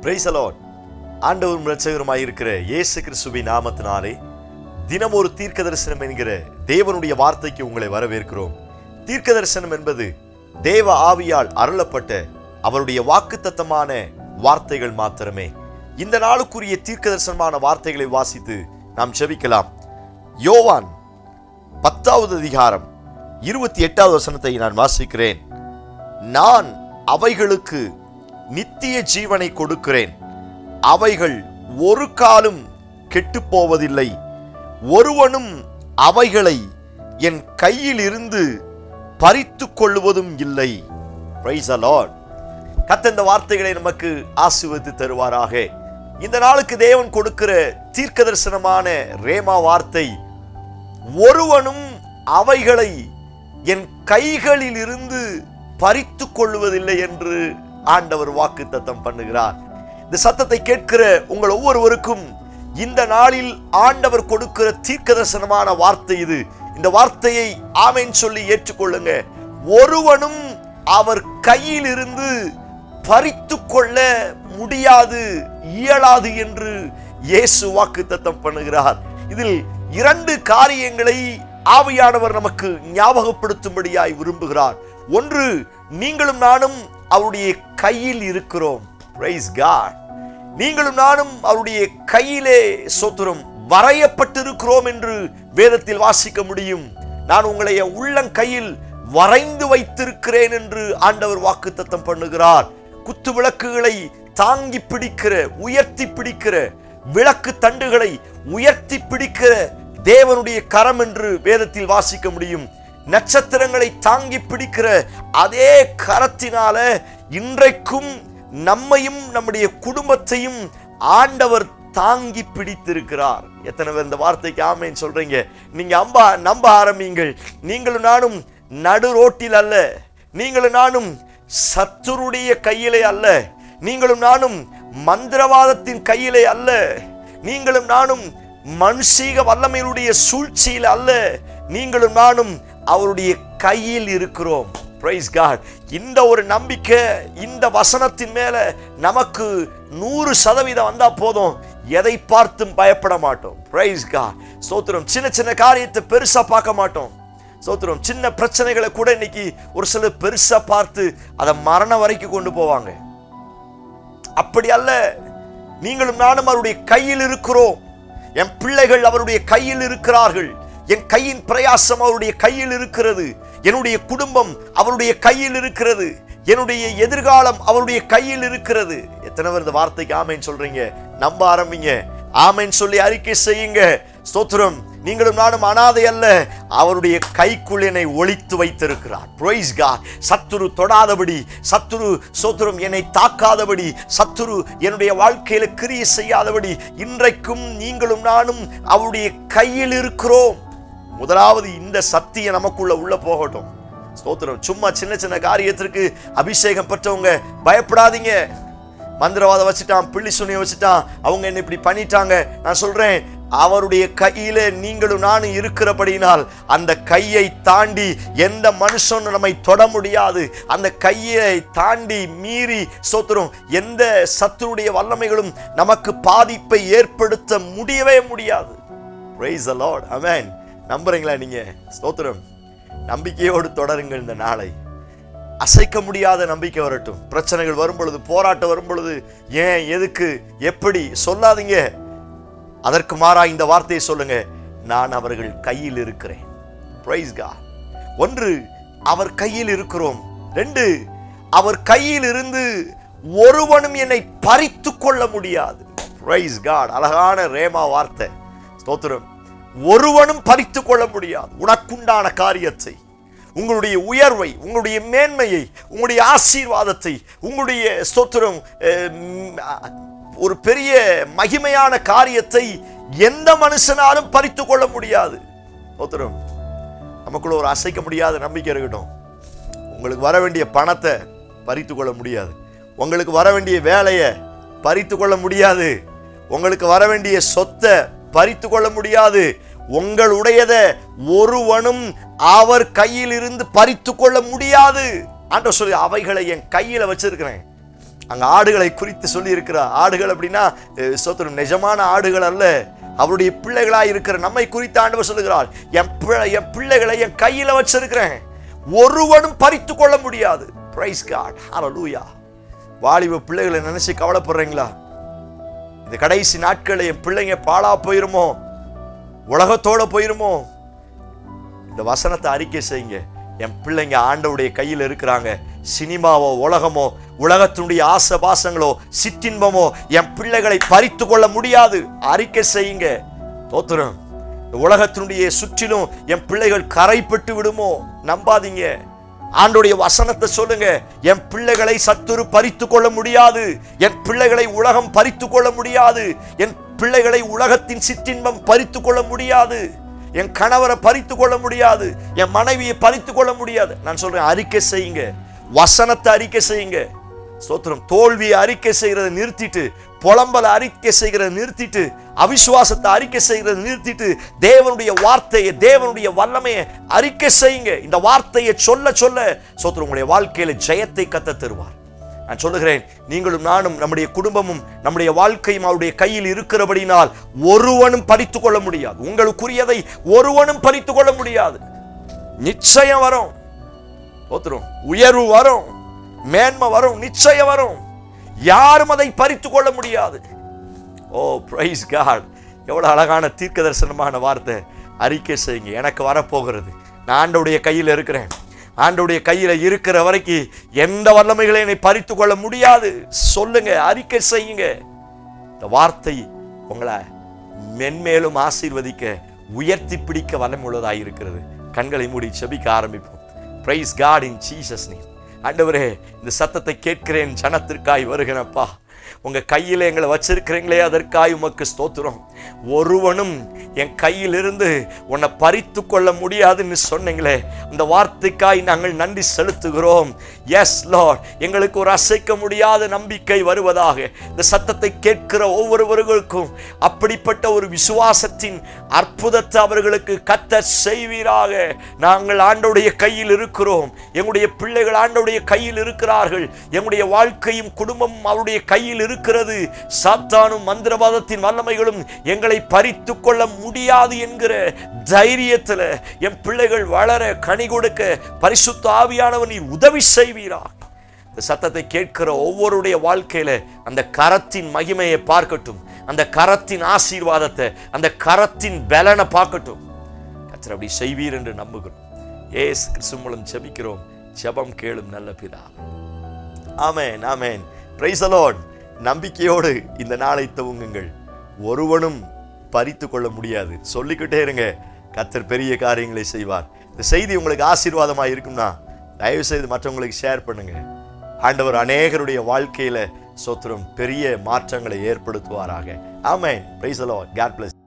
Price the Lord. ஆண்டவரும் இரட்சகருமாய் இருக்கிற இயேசு கிறிஸ்துவின் நாமத்தினாலே தினம் ஒரு தீர்க்க தரிசனம் என்கிற தேவனுடைய வார்த்தைக்கு உங்களை வரவேற்கிறோம். தீர்க்க தரிசனம் என்பது தேவ ஆவியால் அருளப்பட்ட அவருடைய வாக்குத்தத்தமான வார்த்தைகள் மாத்திரமே. இந்த நாளுக்குரிய தீர்க்க தரிசனமான வார்த்தைகளை வாசித்து நாம் ஜெபிக்கலாம். யோவான் 10வது அதிகாரம் 28வது வசனத்தை நான் வாசிக்கிறேன். நான் அவைகளுக்கு நித்திய ஜீவனை கொடுக்கிறேன், அவைகள் ஒரு காலும் கெட்டுப் போவதில்லை, ஒருவனும் அவைகளை என் கையில் இருந்து பறித்து கொள்வதும் இல்லை. Price the Lord. கர்த்தர் இந்த வார்த்தைகளை நமக்கு ஆசீர்வதித்து தருவாராக. இந்த நாளுக்கு தேவன் கொடுக்கிற தீர்க்க தரிசனமான ரேமா வார்த்தை, ஒருவனும் அவைகளை என் கைகளில் இருந்து பறித்து கொள்வதில்லை என்று ஆண்டவர் வாக்குத்தத்தம் பண்ணுகிறார். இந்த சத்தத்தை கேட்கிற உங்கள் ஒவ்வொருவருக்கும் இந்த நாளில் ஆண்டவர் கொடுக்கிற தீர்க்க தரிசனமான வார்த்தை இது. இந்த வார்த்தையை ஆமென் சொல்லி ஏற்றுக்கொள்ளுங்க. ஒருவனும் அவர் கையில் இருந்து பறித்து கொள்ள முடியாது, இயலாது என்று இயேசு வாக்குத்தத்தம் பண்ணுகிறார். இதில் 2 காரியங்களை ஆவியானவர் நமக்கு ஞாபகப்படுத்தும்படியாய் விரும்புகிறார். ஒன்று, நீங்களும் நானும் அவருடைய கையில் இருக்கிறோம். Praise God. நீங்களும் நானும் அவருடைய கையிலே சோத்திரம் வரையப்பட்டிருக்கிறோம் என்று வேதத்தில் வாசிக்க முடியும். நான் உங்களை உள்ளங்கையில் வரைந்து வைத்திருக்கிறேன் என்று ஆண்டவர் வாக்குத்தத்தம் பண்ணுகிறார். குத்து விளக்குகளை தாங்கி பிடிக்கிற, உயர்த்தி பிடிக்கிற, விளக்கு தண்டுகளை உயர்த்தி பிடிக்கிற தேவனுடைய கரம் என்று வேதத்தில் வாசிக்க முடியும். நட்சத்திரங்களை தாங்கி பிடிக்கிற அதே கரத்தினால இன்றைக்கும் நம்மையும் நம்முடைய குடும்பத்தையும் ஆண்டவர் தாங்கி பிடித்திருக்கிறார். எத்தனை பேர் இந்த வார்த்தைக்கு ஆமென் சொல்றீங்க? நீங்க நம்ப ஆரம்பிங்கள். நீங்களும் நானும் நடு ரோட்டில் அல்ல, நீங்களும் நானும் சத்துருடைய கையிலே அல்ல, நீங்களும் நானும் மந்திரவாதத்தின் கையிலே அல்ல, நீங்களும் நானும் மனுஷீக வல்லமையுடைய சூழ்ச்சியில் அல்ல, நீங்களும் நானும் அவருடைய கையில் இருக்கிறோம். Praise God. இந்த ஒரு நம்பிக்கை இந்த வசனத்தின் மேல நமக்கு 100% வந்தா போதும், எதை பார்த்தும் பயப்பட மாட்டோம். Praise God. ஸ்தோத்திரம். சின்ன சின்ன காரியத்தை பெருசா பார்க்க மாட்டோம். ஸ்தோத்திரம். சின்ன பிரச்சனைகளை கூட இன்னைக்கு ஒரு சிலர் பெருசா பார்த்து அதை மரணம் வரைக்கும் கொண்டு போவாங்க. அப்படி அல்ல. நீங்களும் நானும் அவருடைய கையில் இருக்கிறோம். என் பிள்ளைகள் அவருடைய கையில் இருக்கிறார்கள். என் கையின் பிரயாசம் அவருடைய கையில் இருக்கிறது. என்னுடைய குடும்பம் அவருடைய கையில் இருக்கிறது. என்னுடைய எதிர்காலம் அவருடைய கையில் இருக்கிறது. எத்தனை பேர் இந்த வார்த்தைக்கு ஆமென் சொல்றீங்க? நம்ப ஆரம்பிங்க. ஆமென் சொல்லி அறிக்கை செய்யுங்க. ஸ்தோத்திரம். நீங்களும் நானும் அனாதை அல்ல, அவருடைய கைக்குள் என்னை ஒளித்து வைத்திருக்கிறார். Praise God. சத்துரு தொடாதபடி, சத்துரு ஸ்தோத்திரம் என்னை தாக்காதபடி, சத்துரு என்னுடைய வாழ்க்கையில கிரியை செய்யாதபடி இன்றைக்கும் நீங்களும் நானும் அவருடைய கையில் இருக்கிறோம். முதலாவது இந்த சத்தியம் நமக்குள்ள உள்ள போகட்டும். ஸ்தோத்திரம். சும்மா சின்ன சின்ன காரியத்திற்கு அபிஷேகம் பெற்றவங்க பயப்படாதீங்க. மந்திரவாதம் வச்சுட்டான், பிள்ளி சுனியை வச்சுட்டான், அவங்க என்ன இப்படி பண்ணிட்டாங்க. நான் சொல்றேன், அவருடைய கையில நீங்களும் நானும் இருக்கிறபடினால் அந்த கையை தாண்டி எந்த மனுஷனும் நம்மை தொட முடியாது. அந்த கையை தாண்டி மீறி ஸ்தோத்திரம் எந்த சத்துருடைய வல்லமைகளும் நமக்கு பாதிப்பை ஏற்படுத்த முடியவே முடியாது. Praise the lord. ஆமென். நம்புறீங்களா நீங்க? ஸ்தோத்திரம். நம்பிக்கையோடு தொடருங்கள். இந்த நாளை அசைக்க முடியாத நம்பிக்கை வரட்டும். பிரச்சனைகள் வரும் பொழுது, போராட்டம் வரும் பொழுது, ஏன், எதுக்கு, எப்படி சொல்லாதீங்க. அதற்கு மாறா இந்த வார்த்தையை சொல்லுங்க, நான் அவர்கள் கையில் இருக்கிறேன். Price God. 1, அவர் கையில் இருக்கிறோம். 2, அவர் கையில் இருந்து ஒருவனும் என்னை பறித்து கொள்ள முடியாது. Price God. அழகான ரேமா வார்த்தை. ஸ்தோத்திரம். ஒருவனும் பறித்து கொள்ள முடியாது. உனக்குண்டான காரியத்தை, உங்களுடைய உயர்வை, உங்களுடைய மேன்மையை, உங்களுடைய ஆசீர்வாதத்தை, உங்களுடைய ஸ்தோத்திரம் ஒரு பெரிய மகிமையான காரியத்தை எந்த மனுஷனாலும் பறித்து கொள்ள முடியாது. ஸ்தோத்திரம். நமக்குள்ள ஒரு அசைக்க முடியாத நம்பிக்கை இருக்கட்டும். உங்களுக்கு வர வேண்டிய பணத்தை பறித்து கொள்ள முடியாது. உங்களுக்கு வர வேண்டிய வேலையை பறித்து கொள்ள முடியாது. உங்களுக்கு வர வேண்டிய சொத்தை பறித்து கொள்ள முடியாது. உங்களுடையதை ஒருவனும் அவர் கையில் இருந்து பறித்து கொள்ள முடியாது. ஆண்டவர் சொல்லி, அவைகளை என் கையில வச்சிருக்கிறேன், அங்க ஆடுகளை குறித்து சொல்லி இருக்கிறார். ஆடுகள் அப்படின்னா ஸ்தோத்திரம் நிஜமான ஆடுகள் அல்ல, அவருடைய பிள்ளைகளாய் இருக்கிற நம்மை குறித்து ஆண்டவர் சொல்லுகிறார், என் பிள்ளைகளை என் கையில வச்சிருக்கிறேன், ஒருவனும் பறித்து கொள்ள முடியாது. பிரைஸ் காட், ஹல்லேலூயா. வாலிப பிள்ளைகளை நினைச்சு கவலைப்படுறீங்களா? இந்த கடைசி நாட்களில் என் பிள்ளைங்க பாழா போயிருமோ, உலகத்தோட போயிருமோ? இந்த வசனத்தை அறிக்கை செய்யுங்க. என் பிள்ளைங்க ஆண்டவருடைய கையில் இருக்கிறாங்க. சினிமாவோ உலகமோ உலகத்தினுடைய ஆசை பாசங்களோ சிற்றின்பமோ என் பிள்ளைகளை பறித்து கொள்ள முடியாது. அறிக்கை செய்யுங்க. தோத்திரம். இந்த உலகத்தினுடைய சுற்றிலும் என் பிள்ளைகள் கரைப்பட்டு விடுமோ? நம்பாதீங்க. ஆண்டவருடைய வசனத்தை சொல்லுங்க. என் பிள்ளைகளை சத்துரு பறித்து கொள்ள முடியாது. என் பிள்ளைகளை உலகம் பறித்து கொள்ள முடியாது. என் பிள்ளைகளை உலகத்தின் சிற்றின்பம் பறித்து கொள்ள முடியாது. என் கணவரை பறித்து கொள்ள முடியாது. என் மனைவியை பறித்து கொள்ள முடியாது. நான் சொல்றேன், அறிக்கை செய்யுங்க. வசனத்தை அறிக்கை செய்யுங்க. ஸ்தோத்திரம். தோல்வியை அறிக்கை செய்கிறத நிறுத்திட்டு, புலம்பலை அறிக்கை செய்கிறத நிறுத்திட்டு, அவிசுவாசத்தை அறிக்கை செய்கிறத நிறுத்திட்டு, தேவனுடைய வார்த்தையை, தேவனுடைய வல்லமையை அறிக்கை செய்யுங்க. இந்த வார்த்தையை சொல்ல சொல்ல ஸ்தோத்திரம் உங்களுடைய வாழ்க்கையில ஜெயத்தை கத்த தருவார். நான் சொல்லுகிறேன், நீங்களும் நானும் நம்முடைய குடும்பமும் நம்முடைய வாழ்க்கையும் அவருடைய கையில் இருக்கிறபடினால் ஒருவனும் பறித்து கொள்ள முடியாது. உங்களுக்குரியதை ஒருவனும் பறித்து கொள்ள முடியாது. நிச்சயம் வரும். உயர்வு வரும், மேன்மை வரும், நிச்சயம் வரும். யாரும் அதை பறித்து கொள்ள முடியாது. ஓ பிரைஸ் காட். எவ்வளவு அழகான தீர்க்க தரிசனமான வார்த்தை. அறிக்கை செய்யுங்க. எனக்கு வரப்போகிறது. நான் ஆண்டவருடைய கையில் இருக்கிறேன். ஆண்டவருடைய கையில இருக்கிற வரைக்கும் எந்த வல்லமைகளை என்னை பறித்து கொள்ள முடியாது. சொல்லுங்க, அறிக்கை செய்யுங்க. இந்த வார்த்தை உங்களை மென்மேலும் ஆசீர்வதிக்க, உயர்த்தி பிடிக்க வல்லமுள்ளதாக இருக்கிறது. கண்களை மூடி செபிக்க ஆரம்பிப்போம். Praise God in Jesus name. ஆண்டவரே, இந்த சத்தத்தை கேட்கிறேன், ஜனத்திற்காய் வருகிறப்பா. உங்க கையில எங்களை வச்சிருக்கிறீங்களே, அதற்காய் உமக்கு ஸ்தோத்திரம். ஒருவனும் என் கையிலிருந்து உன்னை பறித்து கொள்ள முடியாதுன்னு சொன்னீங்களே, அந்த வார்த்தைக்காய் நாங்கள் நன்றி செலுத்துகிறோம். எஸ் லார்ட், எங்களுக்கு ஒரு அசைக்க முடியாத நம்பிக்கை வருவதாக. இந்த சத்தத்தை கேட்கிற ஒவ்வொருவர்களுக்கும் அப்படிப்பட்ட ஒரு விசுவாசத்தின் அற்புதத்தை அவர்களுக்கு கத்த செய்வீராக. நாங்கள் ஆண்டவருடைய கையில் இருக்கிறோம். எங்களுடைய பிள்ளைகள் ஆண்டவருடைய கையில் இருக்கிறார்கள். எங்களுடைய வாழ்க்கையும் குடும்பமும் அவருடைய கையில் இருக்கிறது. சாத்தானும் மந்திரவாதத்தின் வல்லமைகளும் எங்களை பறித்து கொள்ள முடியாது என்கிற தைரியத்தில் என் பிள்ளைகள் வளர, கனி கொடுக்க பரிசுத்த ஆவியானவர் நீர் உதவி செய்வீராக. இந்த சத்தத்தை கேட்கிற ஒவ்வொருடைய வாழ்க்கையில அந்த கரத்தின் மகிமையை பார்க்கட்டும், அந்த கரத்தின் ஆசீர்வாதத்தை, அந்த கரத்தின் பலனை பார்க்கட்டும். கர்த்தர் அப்படி செய்வீர் என்று நம்புகிறோம். இயேசு கிறிஸ்து மூலம் ஜெபிக்கிறோம். ஜெபம் கேளும் நல்ல பிதாவே. Amen, amen. Praise the lord. நம்பிக்கையோடு இந்த நாளை துவங்குங்கள். ஒருவனும் பறித்து கொள்ள முடியாது. சொல்லிக்கிட்டே இருங்க. கர்த்தர் பெரிய காரியங்களை செய்வார். இந்த செய்தி உங்களுக்கு ஆசீர்வாதமாக இருக்கும்னா தயவு செய்து மற்றவங்களுக்கு ஷேர் பண்ணுங்க. ஆண்டவர் அநேகருடைய வாழ்க்கையில ஸ்தோத்திரம் பெரிய மாற்றங்களை ஏற்படுத்துவாராக. Amen. Praise the lord. God plus.